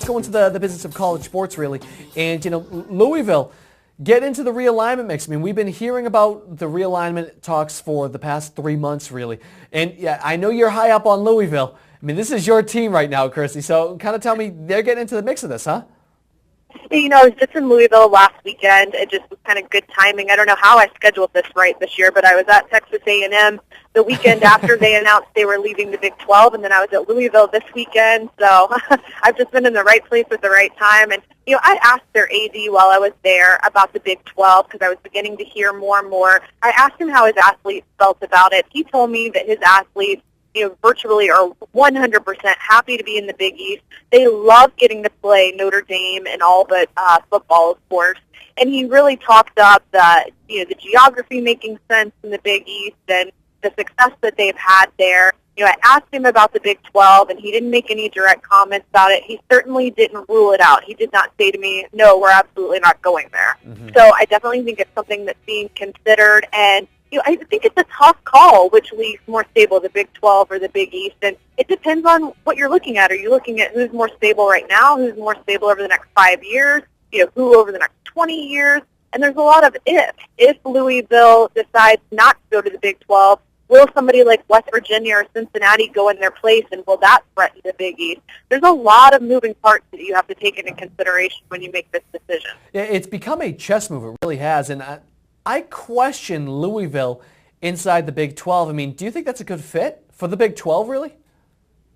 Go into the business of college sports, really. And, Louisville, get into the realignment mix. I mean, we've been hearing about the realignment talks for the past 3 months, really. And, yeah, I know you're high up on Louisville. I mean, this is your team right now, Kristi. So kind of tell me they're getting into the mix of this, huh? I was just in Louisville last weekend. It just was kind of good timing. I don't know how I scheduled this right this year, but I was at Texas A&M the weekend after they announced they were leaving the Big 12, and then I was at Louisville this weekend. So I've just been in the right place at the right time. And, I asked their AD while I was there about the Big 12 because I was beginning to hear more and more. I asked him how his athletes felt about it. He told me that his athletes virtually are 100% happy to be in the Big East. They love getting to play Notre Dame and all but football, of course. And he really talked up the geography making sense in the Big East and the success that they've had there. I asked him about the Big 12, and he didn't make any direct comments about it. He certainly didn't rule it out. He did not say to me, no, we're absolutely not going there. Mm-hmm. So I definitely think it's something that's being considered, and I think it's a tough call which league's more stable, the Big 12 or the Big East, and it depends on what you're looking at. Are you looking at who's more stable right now, who's more stable over the next 5 years, who over the next 20 years? And there's a lot of ifs. If Louisville decides not to go to the Big 12, will somebody like West Virginia or Cincinnati go in their place, and will that threaten the Big East? There's a lot of moving parts that you have to take into consideration when you make this decision. Yeah, it's become a chess move. It really has, and I question Louisville inside the Big 12. I mean, do you think that's a good fit for the Big 12, really?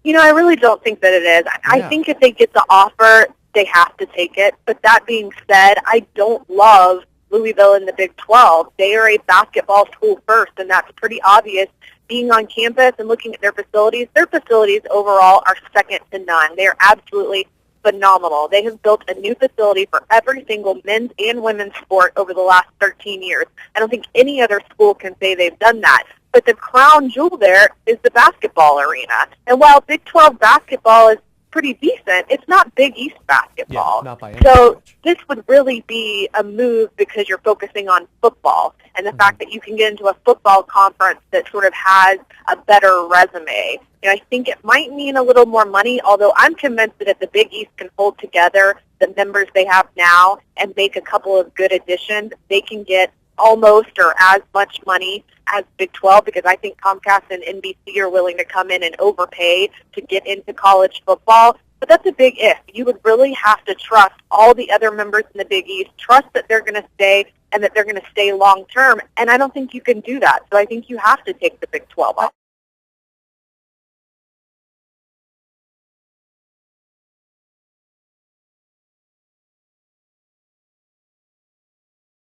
I really don't think that it is. I think if they get the offer, they have to take it. But that being said, I don't love Louisville in the Big 12. They are a basketball school first, and that's pretty obvious. Being on campus and looking at their facilities overall are second to none. They are absolutely phenomenal. They have built a new facility for every single men's and women's sport over the last 13 years. I don't think any other school can say they've done that. But the crown jewel there is the basketball arena. And while Big 12 basketball is pretty decent, it's not Big East basketball. Yeah, not by any so stretch. This would really be a move because you're focusing on football and the fact that you can get into a football conference that sort of has a better resume. I think it might mean a little more money, although I'm convinced that if the Big East can hold together the members they have now and make a couple of good additions, they can get almost or as much money as Big 12, because I think Comcast and NBC are willing to come in and overpay to get into college football. But that's a big if. You would really have to trust all the other members in the Big East, trust that they're going to stay and that they're going to stay long term. And I don't think you can do that. So I think you have to take the Big 12 off.